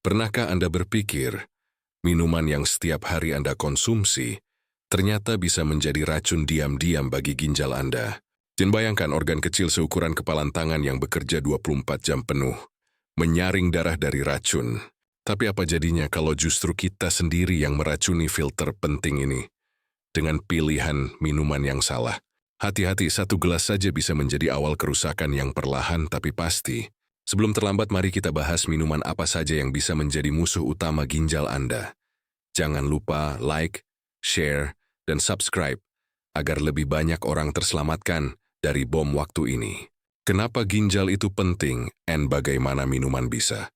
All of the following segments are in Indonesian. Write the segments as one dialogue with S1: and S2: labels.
S1: Pernahkah Anda berpikir, minuman yang setiap hari Anda konsumsi ternyata bisa menjadi racun diam-diam bagi ginjal Anda? Dan bayangkan organ kecil seukuran kepalan tangan yang bekerja 24 jam penuh, menyaring darah dari racun. Tapi apa jadinya kalau justru kita sendiri yang meracuni filter penting ini? Dengan pilihan minuman yang salah. Hati-hati, satu gelas saja bisa menjadi awal kerusakan yang perlahan tapi pasti. Sebelum terlambat, mari kita bahas minuman apa saja yang bisa menjadi musuh utama ginjal Anda. Jangan lupa like, share, dan subscribe agar lebih banyak orang terselamatkan dari bom waktu ini. Kenapa ginjal itu penting dan bagaimana minuman bisa?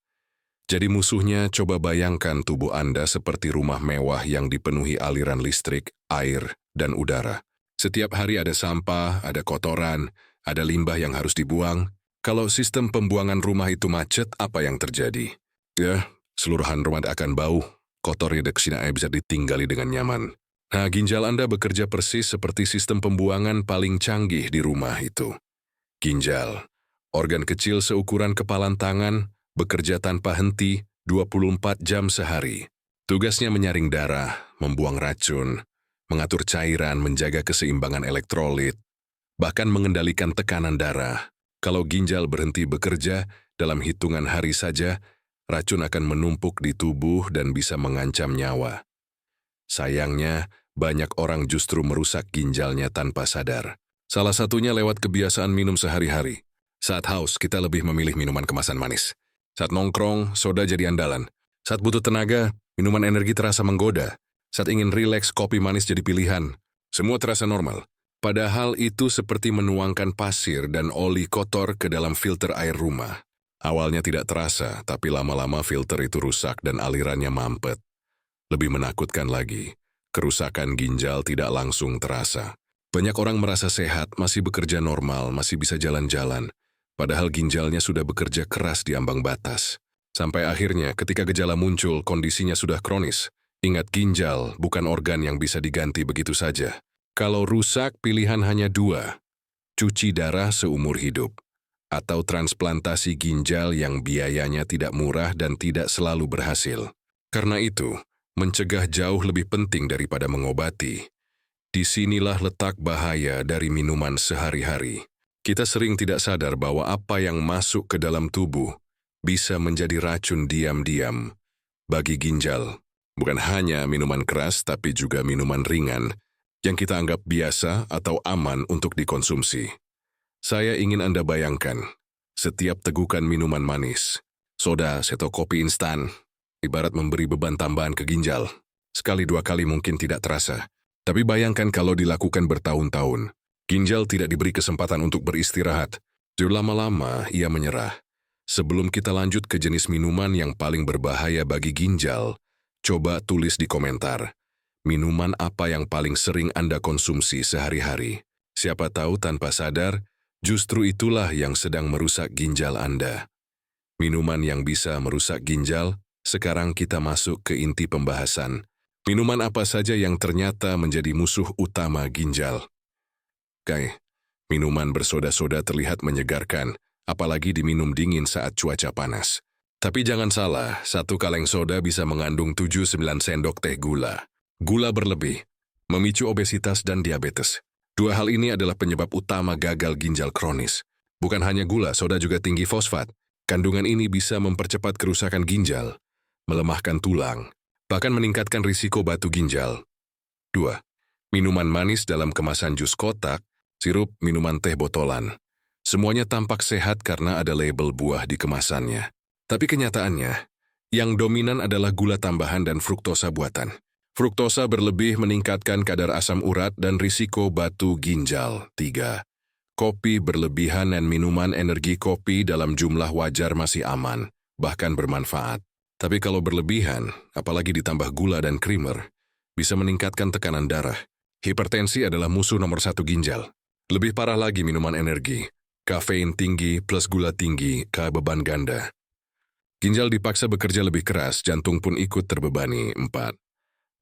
S1: Jadi musuhnya, coba bayangkan tubuh Anda seperti rumah mewah yang dipenuhi aliran listrik, air, dan udara. Setiap hari ada sampah, ada kotoran, ada limbah yang harus dibuang. Kalau sistem pembuangan rumah itu macet, apa yang terjadi? Ya, seluruhan rumah akan bau, kotor ya kesina bisa ditinggali dengan nyaman. Nah, ginjal Anda bekerja persis seperti sistem pembuangan paling canggih di rumah itu. Ginjal, organ kecil seukuran kepalan tangan, bekerja tanpa henti 24 jam sehari. Tugasnya menyaring darah, membuang racun, mengatur cairan, menjaga keseimbangan elektrolit, bahkan mengendalikan tekanan darah. Kalau ginjal berhenti bekerja, dalam hitungan hari saja, racun akan menumpuk di tubuh dan bisa mengancam nyawa. Sayangnya, banyak orang justru merusak ginjalnya tanpa sadar. Salah satunya lewat kebiasaan minum sehari-hari. Saat haus, kita lebih memilih minuman kemasan manis. Saat nongkrong, soda jadi andalan. Saat butuh tenaga, minuman energi terasa menggoda. Saat ingin rileks, kopi manis jadi pilihan. Semua terasa normal. Padahal itu seperti menuangkan pasir dan oli kotor ke dalam filter air rumah. Awalnya tidak terasa, tapi lama-lama filter itu rusak dan alirannya mampet. Lebih menakutkan lagi, kerusakan ginjal tidak langsung terasa. Banyak orang merasa sehat, masih bekerja normal, masih bisa jalan-jalan. Padahal ginjalnya sudah bekerja keras di ambang batas. Sampai akhirnya ketika gejala muncul, kondisinya sudah kronis. Ingat, ginjal bukan organ yang bisa diganti begitu saja. Kalau rusak, pilihan hanya dua. Cuci darah seumur hidup. Atau transplantasi ginjal yang biayanya tidak murah dan tidak selalu berhasil. Karena itu, mencegah jauh lebih penting daripada mengobati. Disinilah letak bahaya dari minuman sehari-hari. Kita sering tidak sadar bahwa apa yang masuk ke dalam tubuh bisa menjadi racun diam-diam bagi ginjal. Bukan hanya minuman keras, tapi juga minuman ringan yang kita anggap biasa atau aman untuk dikonsumsi. Saya ingin Anda bayangkan, setiap tegukan minuman manis, soda, atau kopi instan, ibarat memberi beban tambahan ke ginjal. Sekali dua kali mungkin tidak terasa, tapi bayangkan kalau dilakukan bertahun-tahun. Ginjal tidak diberi kesempatan untuk beristirahat. Lama-lama ia menyerah. Sebelum kita lanjut ke jenis minuman yang paling berbahaya bagi ginjal, coba tulis di komentar. Minuman apa yang paling sering Anda konsumsi sehari-hari? Siapa tahu tanpa sadar, justru itulah yang sedang merusak ginjal Anda. Minuman yang bisa merusak ginjal, sekarang kita masuk ke inti pembahasan. Minuman apa saja yang ternyata menjadi musuh utama ginjal? Minuman bersoda-soda terlihat menyegarkan, apalagi diminum dingin saat cuaca panas. Tapi jangan salah, satu kaleng soda bisa mengandung 7-9 sendok teh gula. Gula berlebih, memicu obesitas dan diabetes. Dua hal ini adalah penyebab utama gagal ginjal kronis. Bukan hanya gula, soda juga tinggi fosfat. Kandungan ini bisa mempercepat kerusakan ginjal, melemahkan tulang, bahkan meningkatkan risiko batu ginjal. 2. Minuman manis dalam kemasan jus kotak, sirup, minuman teh botolan. Semuanya tampak sehat karena ada label buah di kemasannya. Tapi kenyataannya, yang dominan adalah gula tambahan dan fruktosa buatan. Fruktosa berlebih meningkatkan kadar asam urat dan risiko batu ginjal. 3. Kopi berlebihan dan minuman energi kopi dalam jumlah wajar masih aman, bahkan bermanfaat. Tapi kalau berlebihan, apalagi ditambah gula dan creamer, bisa meningkatkan tekanan darah. Hipertensi adalah musuh nomor 1 ginjal. Lebih parah lagi minuman energi. Kafein tinggi plus gula tinggi ke beban ganda. Ginjal dipaksa bekerja lebih keras, jantung pun ikut terbebani. 4.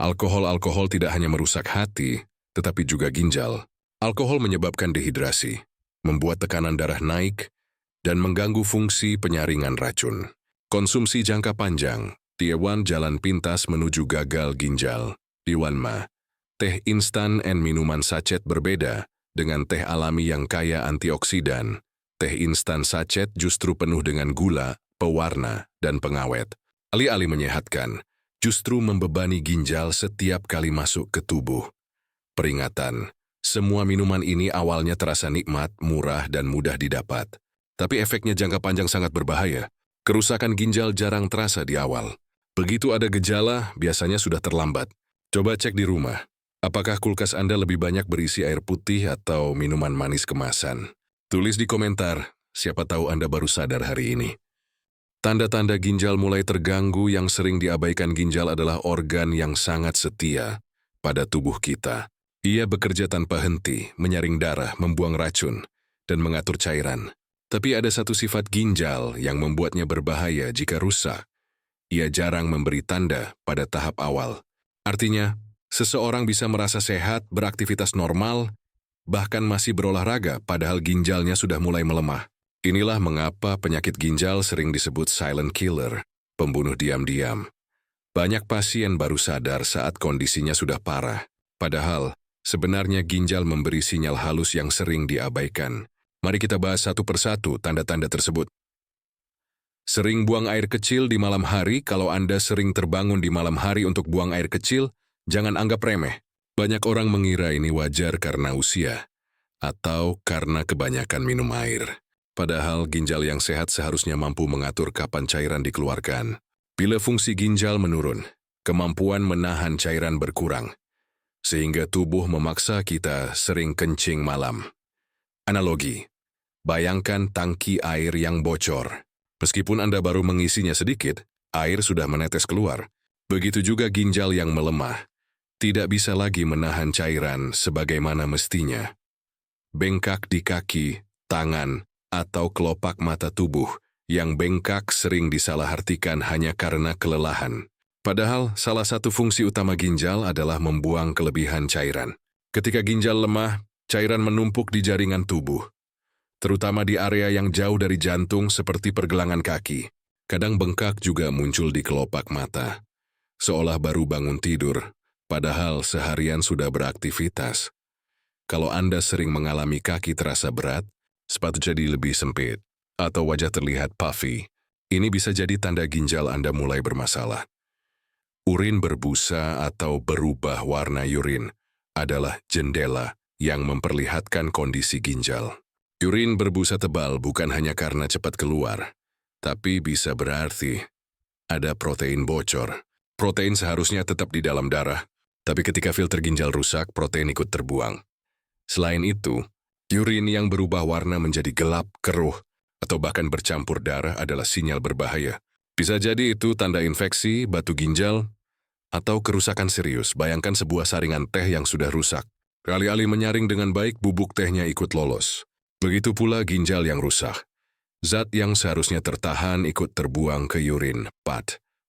S1: Alkohol tidak hanya merusak hati, tetapi juga ginjal. Alkohol menyebabkan dehidrasi, membuat tekanan darah naik, dan mengganggu fungsi penyaringan racun. Konsumsi jangka panjang, Taiwan jalan pintas menuju gagal ginjal. Diwanma, teh instan dan minuman sachet berbeda dengan teh alami yang kaya antioksidan. Teh instan sachet justru penuh dengan gula, pewarna, dan pengawet. Alih-alih menyehatkan, justru membebani ginjal setiap kali masuk ke tubuh. Peringatan, semua minuman ini awalnya terasa nikmat, murah, dan mudah didapat. Tapi efeknya jangka panjang sangat berbahaya. Kerusakan ginjal jarang terasa di awal. Begitu ada gejala, biasanya sudah terlambat. Coba cek di rumah. Apakah kulkas Anda lebih banyak berisi air putih atau minuman manis kemasan? Tulis di komentar, siapa tahu Anda baru sadar hari ini. Tanda-tanda ginjal mulai terganggu yang sering diabaikan ginjal adalah organ yang sangat setia pada tubuh kita. Ia bekerja tanpa henti, menyaring darah, membuang racun, dan mengatur cairan. Tapi ada satu sifat ginjal yang membuatnya berbahaya jika rusak. Ia jarang memberi tanda pada tahap awal. Artinya, seseorang bisa merasa sehat, beraktivitas normal, bahkan masih berolahraga padahal ginjalnya sudah mulai melemah. Inilah mengapa penyakit ginjal sering disebut silent killer, pembunuh diam-diam. Banyak pasien baru sadar saat kondisinya sudah parah. Padahal, sebenarnya ginjal memberi sinyal halus yang sering diabaikan. Mari kita bahas satu persatu tanda-tanda tersebut. Sering buang air kecil di malam hari. Kalau Anda sering terbangun di malam hari untuk buang air kecil, jangan anggap remeh. Banyak orang mengira ini wajar karena usia, atau karena kebanyakan minum air. Padahal ginjal yang sehat seharusnya mampu mengatur kapan cairan dikeluarkan. Bila fungsi ginjal menurun, kemampuan menahan cairan berkurang, sehingga tubuh memaksa kita sering kencing malam. Analogi, bayangkan tangki air yang bocor. Meskipun Anda baru mengisinya sedikit, air sudah menetes keluar. Begitu juga ginjal yang melemah, tidak bisa lagi menahan cairan sebagaimana mestinya. Bengkak di kaki, tangan, atau kelopak mata tubuh yang bengkak sering disalahartikan hanya karena kelelahan. Padahal, salah satu fungsi utama ginjal adalah membuang kelebihan cairan. Ketika ginjal lemah, cairan menumpuk di jaringan tubuh, terutama di area yang jauh dari jantung seperti pergelangan kaki. Kadang bengkak juga muncul di kelopak mata, seolah baru bangun tidur, padahal seharian sudah beraktivitas. Kalau Anda sering mengalami kaki terasa berat, sepatu jadi lebih sempit, atau wajah terlihat puffy, ini bisa jadi tanda ginjal Anda mulai bermasalah. Urin berbusa atau berubah warna urin adalah jendela yang memperlihatkan kondisi ginjal. Urin berbusa tebal bukan hanya karena cepat keluar, tapi bisa berarti ada protein bocor. Protein seharusnya tetap di dalam darah, tapi ketika filter ginjal rusak, protein ikut terbuang. Selain itu, urin yang berubah warna menjadi gelap, keruh, atau bahkan bercampur darah adalah sinyal berbahaya. Bisa jadi itu tanda infeksi, batu ginjal, atau kerusakan serius. Bayangkan sebuah saringan teh yang sudah rusak. Alih-alih menyaring dengan baik, bubuk tehnya ikut lolos. Begitu pula ginjal yang rusak. Zat yang seharusnya tertahan ikut terbuang ke urin.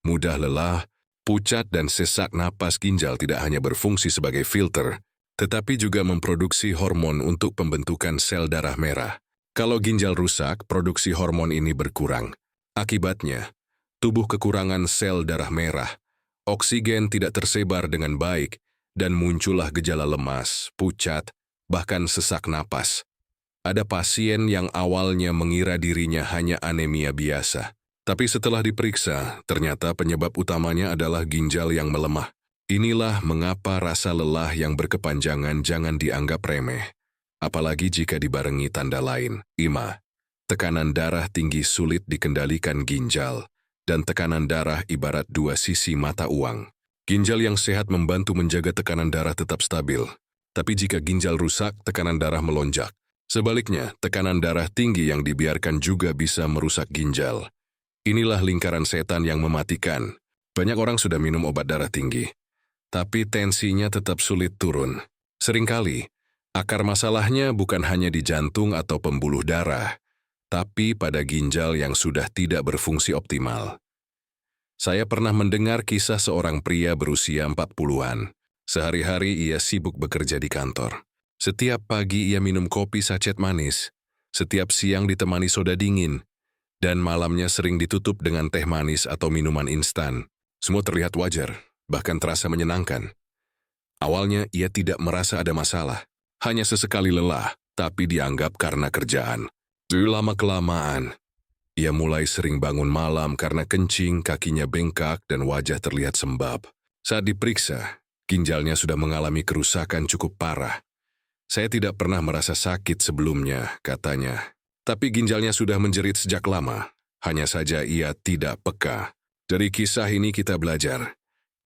S1: Mudah lelah, pucat dan sesak napas. Ginjal tidak hanya berfungsi sebagai filter, tetapi juga memproduksi hormon untuk pembentukan sel darah merah. Kalau ginjal rusak, produksi hormon ini berkurang. Akibatnya, tubuh kekurangan sel darah merah. Oksigen tidak tersebar dengan baik, dan muncullah gejala lemas, pucat, bahkan sesak napas. Ada pasien yang awalnya mengira dirinya hanya anemia biasa. Tapi setelah diperiksa, ternyata penyebab utamanya adalah ginjal yang melemah. Inilah mengapa rasa lelah yang berkepanjangan jangan dianggap remeh. Apalagi jika dibarengi tanda lain. Tekanan darah tinggi sulit dikendalikan ginjal, dan tekanan darah ibarat dua sisi mata uang. Ginjal yang sehat membantu menjaga tekanan darah tetap stabil. Tapi jika ginjal rusak, tekanan darah melonjak. Sebaliknya, tekanan darah tinggi yang dibiarkan juga bisa merusak ginjal. Inilah lingkaran setan yang mematikan. Banyak orang sudah minum obat darah tinggi, tapi tensinya tetap sulit turun. Seringkali, akar masalahnya bukan hanya di jantung atau pembuluh darah, tapi pada ginjal yang sudah tidak berfungsi optimal. Saya pernah mendengar kisah seorang pria berusia 40-an. Sehari-hari ia sibuk bekerja di kantor. Setiap pagi ia minum kopi sachet manis, setiap siang ditemani soda dingin, dan malamnya sering ditutup dengan teh manis atau minuman instan. Semua terlihat wajar, bahkan terasa menyenangkan. Awalnya ia tidak merasa ada masalah, hanya sesekali lelah, tapi dianggap karena kerjaan. Lama-kelamaan, ia mulai sering bangun malam karena kencing, kakinya bengkak, dan wajah terlihat sembab. Saat diperiksa, ginjalnya sudah mengalami kerusakan cukup parah. Saya tidak pernah merasa sakit sebelumnya, katanya. Tapi ginjalnya sudah menjerit sejak lama. Hanya saja ia tidak peka. Dari kisah ini kita belajar.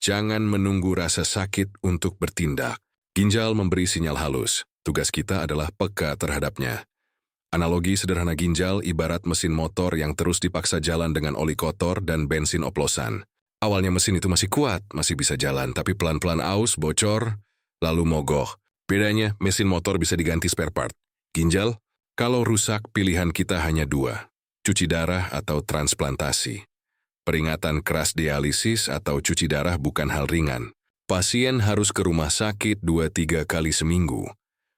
S1: Jangan menunggu rasa sakit untuk bertindak. Ginjal memberi sinyal halus. Tugas kita adalah peka terhadapnya. Analogi sederhana ginjal ibarat mesin motor yang terus dipaksa jalan dengan oli kotor dan bensin oplosan. Awalnya mesin itu masih kuat, masih bisa jalan, tapi pelan-pelan aus, bocor, lalu mogok. Bedanya, mesin motor bisa diganti spare part. Ginjal, kalau rusak, pilihan kita hanya dua. Cuci darah atau transplantasi. Peringatan keras dialisis atau cuci darah bukan hal ringan. Pasien harus ke rumah sakit 2-3 kali seminggu.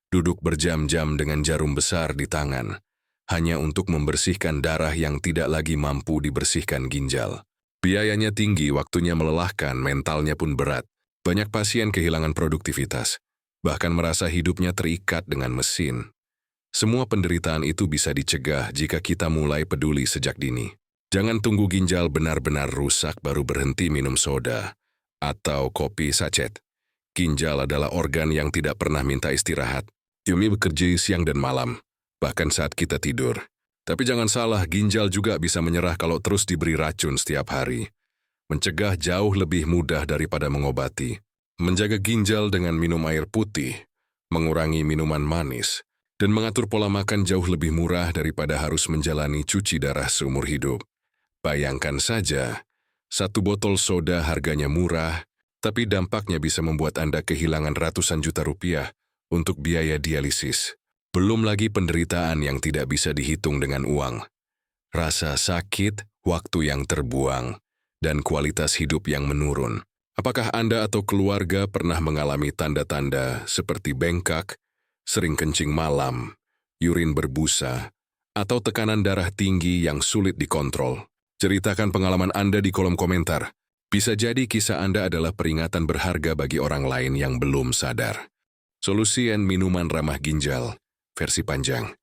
S1: Duduk berjam-jam dengan jarum besar di tangan. Hanya untuk membersihkan darah yang tidak lagi mampu dibersihkan ginjal. Biayanya tinggi, waktunya melelahkan, mentalnya pun berat. Banyak pasien kehilangan produktivitas. Bahkan merasa hidupnya terikat dengan mesin. Semua penderitaan itu bisa dicegah jika kita mulai peduli sejak dini. Jangan tunggu ginjal benar-benar rusak baru berhenti minum soda atau kopi sachet. Ginjal adalah organ yang tidak pernah minta istirahat. Yumi bekerja siang dan malam, bahkan saat kita tidur. Tapi jangan salah, ginjal juga bisa menyerah kalau terus diberi racun setiap hari. Mencegah jauh lebih mudah daripada mengobati. Menjaga ginjal dengan minum air putih, mengurangi minuman manis, dan mengatur pola makan jauh lebih murah daripada harus menjalani cuci darah seumur hidup. Bayangkan saja, satu botol soda harganya murah, tapi dampaknya bisa membuat Anda kehilangan ratusan juta rupiah untuk biaya dialisis. Belum lagi penderitaan yang tidak bisa dihitung dengan uang. Rasa sakit, waktu yang terbuang, dan kualitas hidup yang menurun. Apakah Anda atau keluarga pernah mengalami tanda-tanda seperti bengkak, sering kencing malam, urin berbusa, atau tekanan darah tinggi yang sulit dikontrol? Ceritakan pengalaman Anda di kolom komentar. Bisa jadi kisah Anda adalah peringatan berharga bagi orang lain yang belum sadar. Solusi and minuman ramah ginjal, versi panjang.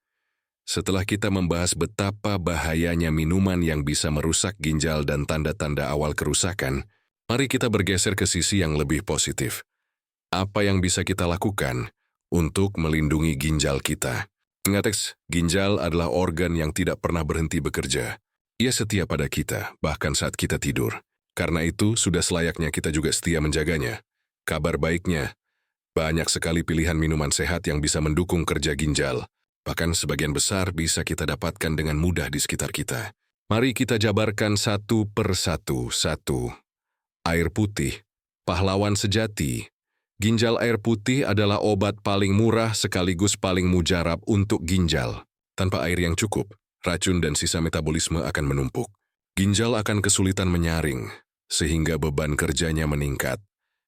S1: Setelah kita membahas betapa bahayanya minuman yang bisa merusak ginjal dan tanda-tanda awal kerusakan, mari kita bergeser ke sisi yang lebih positif. Apa yang bisa kita lakukan untuk melindungi ginjal kita? Ingat, ginjal adalah organ yang tidak pernah berhenti bekerja. Ia setia pada kita, bahkan saat kita tidur. Karena itu, sudah selayaknya kita juga setia menjaganya. Kabar baiknya, banyak sekali pilihan minuman sehat yang bisa mendukung kerja ginjal. Bahkan sebagian besar bisa kita dapatkan dengan mudah di sekitar kita. Mari kita jabarkan satu per satu. Air putih, pahlawan sejati. Ginjal air putih adalah obat paling murah sekaligus paling mujarab untuk ginjal. Tanpa air yang cukup, racun dan sisa metabolisme akan menumpuk. Ginjal akan kesulitan menyaring, sehingga beban kerjanya meningkat.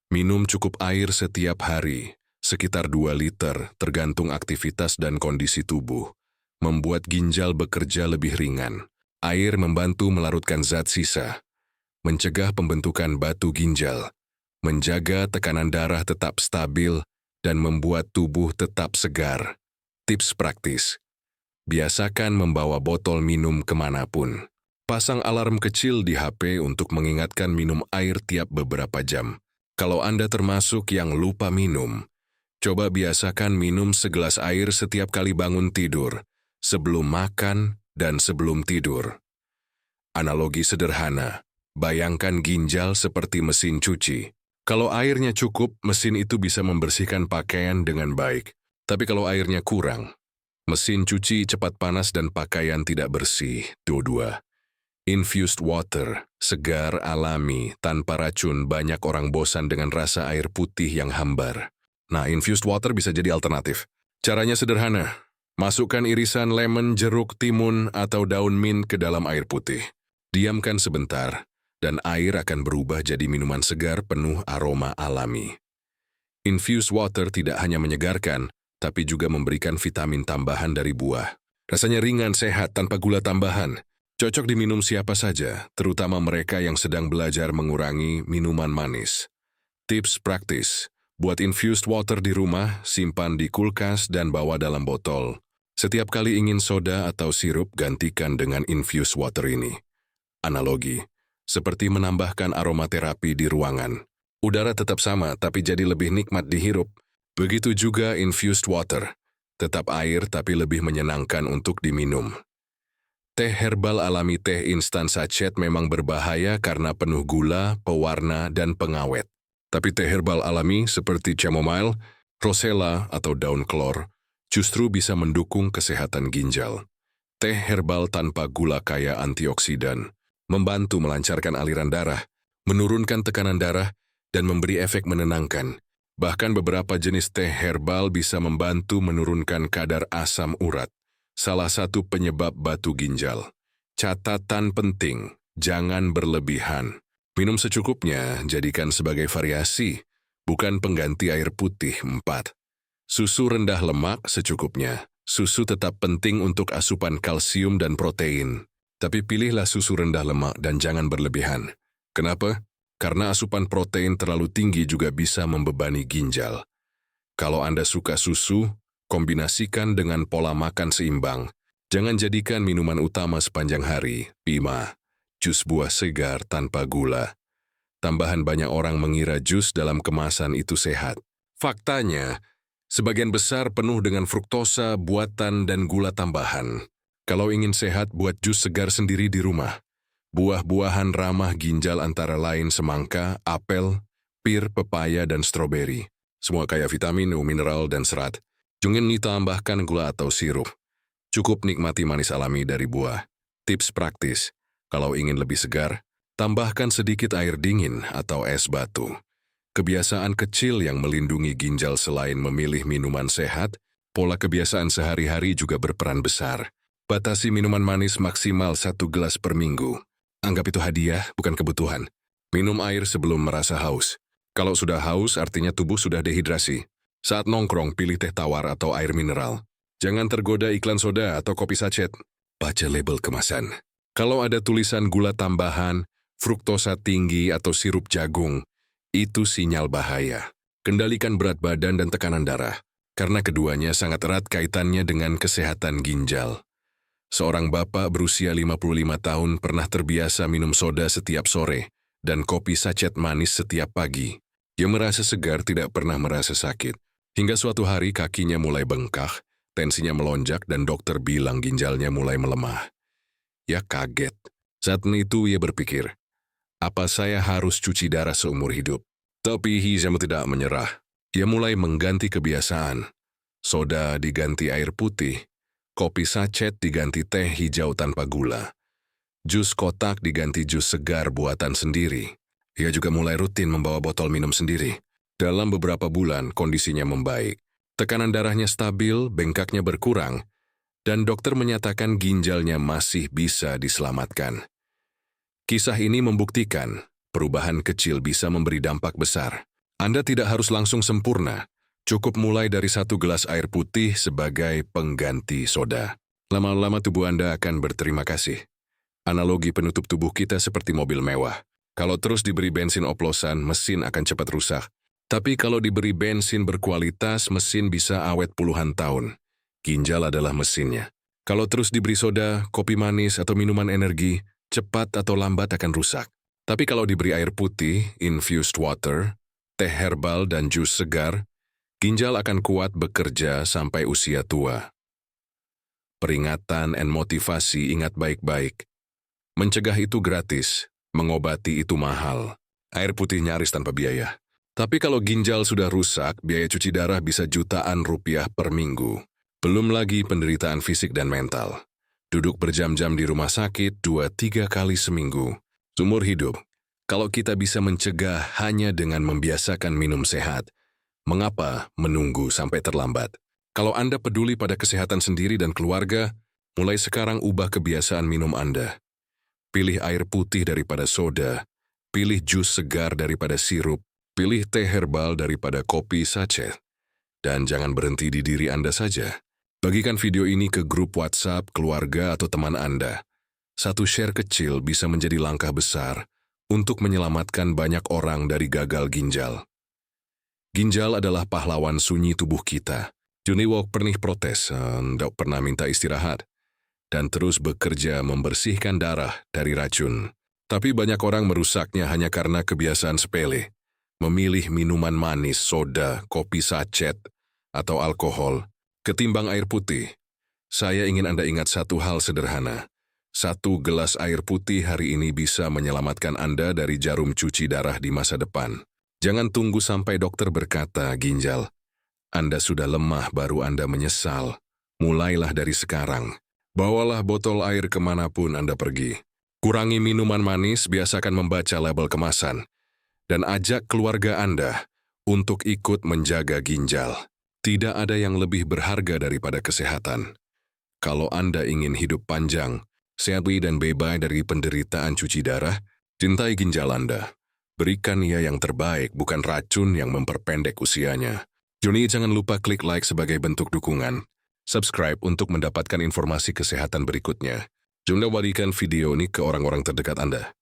S1: Minum cukup air setiap hari, sekitar 2 liter tergantung aktivitas dan kondisi tubuh. Membuat ginjal bekerja lebih ringan. Air membantu melarutkan zat sisa, mencegah pembentukan batu ginjal, menjaga tekanan darah tetap stabil, dan membuat tubuh tetap segar. Tips praktis. Biasakan membawa botol minum kemanapun. Pasang alarm kecil di HP untuk mengingatkan minum air tiap beberapa jam. Kalau Anda termasuk yang lupa minum, coba biasakan minum segelas air setiap kali bangun tidur, sebelum makan dan sebelum tidur. Analogi sederhana, bayangkan ginjal seperti mesin cuci. Kalau airnya cukup, mesin itu bisa membersihkan pakaian dengan baik. Tapi kalau airnya kurang, mesin cuci cepat panas dan pakaian tidak bersih. Dua. Infused water, segar, alami, tanpa racun. Banyak orang bosan dengan rasa air putih yang hambar. Nah, infused water bisa jadi alternatif. Caranya sederhana. Masukkan irisan lemon, jeruk, timun, atau daun mint ke dalam air putih. Diamkan sebentar, dan air akan berubah jadi minuman segar penuh aroma alami. Infused water tidak hanya menyegarkan, tapi juga memberikan vitamin tambahan dari buah. Rasanya ringan, sehat, tanpa gula tambahan. Cocok diminum siapa saja, terutama mereka yang sedang belajar mengurangi minuman manis. Tips praktis: buat infused water di rumah, simpan di kulkas dan bawa dalam botol. Setiap kali ingin soda atau sirup, gantikan dengan infused water ini. Analogi: seperti menambahkan aromaterapi di ruangan. Udara tetap sama, tapi jadi lebih nikmat dihirup. Begitu juga infused water. Tetap air, tapi lebih menyenangkan untuk diminum. Teh herbal alami teh instan sachet memang berbahaya karena penuh gula, pewarna, dan pengawet. Tapi teh herbal alami seperti chamomile, rosella, atau daun kelor justru bisa mendukung kesehatan ginjal. Teh herbal tanpa gula kaya antioksidan, membantu melancarkan aliran darah, menurunkan tekanan darah, dan memberi efek menenangkan. Bahkan beberapa jenis teh herbal bisa membantu menurunkan kadar asam urat, salah satu penyebab batu ginjal. Catatan penting, jangan berlebihan. Minum secukupnya, jadikan sebagai variasi, bukan pengganti air putih. 4. Susu rendah lemak secukupnya. Susu tetap penting untuk asupan kalsium dan protein. Tapi pilihlah susu rendah lemak dan jangan berlebihan. Kenapa? Karena asupan protein terlalu tinggi juga bisa membebani ginjal. Kalau Anda suka susu, kombinasikan dengan pola makan seimbang. Jangan jadikan minuman utama sepanjang hari. 5. Jus buah segar tanpa gula. Tambahan banyak orang mengira jus dalam kemasan itu sehat. Faktanya, sebagian besar penuh dengan fruktosa, buatan, dan gula tambahan. Kalau ingin sehat, buat jus segar sendiri di rumah. Buah-buahan ramah ginjal antara lain semangka, apel, pir, pepaya, dan stroberi. Semua kaya vitamin, mineral, dan serat. Jangan ditambahkan gula atau sirup. Cukup nikmati manis alami dari buah. Tips praktis: kalau ingin lebih segar, tambahkan sedikit air dingin atau es batu. Kebiasaan kecil yang melindungi ginjal selain memilih minuman sehat, pola kebiasaan sehari-hari juga berperan besar. Batasi minuman manis maksimal 1 gelas per minggu. Anggap itu hadiah, bukan kebutuhan. Minum air sebelum merasa haus. Kalau sudah haus, artinya tubuh sudah dehidrasi. Saat nongkrong, pilih teh tawar atau air mineral. Jangan tergoda iklan soda atau kopi sachet. Baca label kemasan. Kalau ada tulisan gula tambahan, fruktosa tinggi, atau sirup jagung, itu sinyal bahaya. Kendalikan berat badan dan tekanan darah, karena keduanya sangat erat kaitannya dengan kesehatan ginjal. Seorang bapak berusia 55 tahun pernah terbiasa minum soda setiap sore dan kopi sachet manis setiap pagi. Dia merasa segar, tidak pernah merasa sakit. Hingga suatu hari kakinya mulai bengkak, tensinya melonjak, dan dokter bilang ginjalnya mulai melemah. Ia kaget. Saat itu ia berpikir, apa saya harus cuci darah seumur hidup? Tapi Hizam tidak menyerah. Ia mulai mengganti kebiasaan. Soda diganti air putih, kopi sachet diganti teh hijau tanpa gula, jus kotak diganti jus segar buatan sendiri. Ia juga mulai rutin membawa botol minum sendiri. Dalam beberapa bulan, kondisinya membaik. Tekanan darahnya stabil, bengkaknya berkurang, dan dokter menyatakan ginjalnya masih bisa diselamatkan. Kisah ini membuktikan perubahan kecil bisa memberi dampak besar. Anda tidak harus langsung sempurna. Cukup mulai dari 1 gelas air putih sebagai pengganti soda. Lama-lama tubuh Anda akan berterima kasih. Analogi penutup tubuh kita seperti mobil mewah. Kalau terus diberi bensin oplosan, mesin akan cepat rusak. Tapi kalau diberi bensin berkualitas, mesin bisa awet puluhan tahun. Ginjal adalah mesinnya. Kalau terus diberi soda, kopi manis, atau minuman energi, cepat atau lambat akan rusak. Tapi kalau diberi air putih, infused water, teh herbal, dan jus segar, ginjal akan kuat bekerja sampai usia tua. Peringatan dan motivasi, ingat baik-baik. Mencegah itu gratis, mengobati itu mahal. Air putih nyaris tanpa biaya. Tapi kalau ginjal sudah rusak, biaya cuci darah bisa jutaan rupiah per minggu. Belum lagi penderitaan fisik dan mental. Duduk berjam-jam di rumah sakit 2-3 kali seminggu. Seumur hidup. Kalau kita bisa mencegah hanya dengan membiasakan minum sehat, mengapa menunggu sampai terlambat? Kalau Anda peduli pada kesehatan sendiri dan keluarga, mulai sekarang ubah kebiasaan minum Anda. Pilih air putih daripada soda, pilih jus segar daripada sirup, pilih teh herbal daripada kopi sachet. Dan jangan berhenti di diri Anda saja. Bagikan video ini ke grup WhatsApp, keluarga, atau teman Anda. Satu share kecil bisa menjadi langkah besar untuk menyelamatkan banyak orang dari gagal ginjal. Ginjal adalah pahlawan sunyi tubuh kita. Johnny Walk pernah protes, tidak pernah minta istirahat, dan terus bekerja membersihkan darah dari racun. Tapi banyak orang merusaknya hanya karena kebiasaan sepele. Memilih minuman manis, soda, kopi sachet, atau alkohol, ketimbang air putih. Saya ingin Anda ingat satu hal sederhana. Satu gelas air putih hari ini bisa menyelamatkan Anda dari jarum cuci darah di masa depan. Jangan tunggu sampai dokter berkata, ginjal, Anda sudah lemah baru Anda menyesal. Mulailah dari sekarang. Bawalah botol air kemanapun Anda pergi. Kurangi minuman manis, biasakan membaca label kemasan. Dan ajak keluarga Anda untuk ikut menjaga ginjal. Tidak ada yang lebih berharga daripada kesehatan. Kalau Anda ingin hidup panjang, sehat dan bebas dari penderitaan cuci darah, cintai ginjal Anda. Berikan ia yang terbaik, bukan racun yang memperpendek usianya. Johnny, jangan lupa klik like sebagai bentuk dukungan. Subscribe untuk mendapatkan informasi kesehatan berikutnya. Jangan bagikan video ini ke orang-orang terdekat Anda.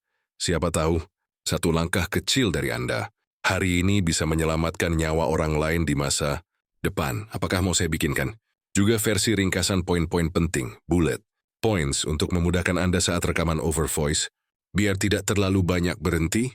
S1: Siapa tahu, satu langkah kecil dari Anda hari ini bisa menyelamatkan nyawa orang lain di masa depan. Apakah mau saya bikinkan? Juga versi ringkasan poin-poin penting, bullet points, untuk memudahkan Anda saat rekaman over voice, biar tidak terlalu banyak berhenti.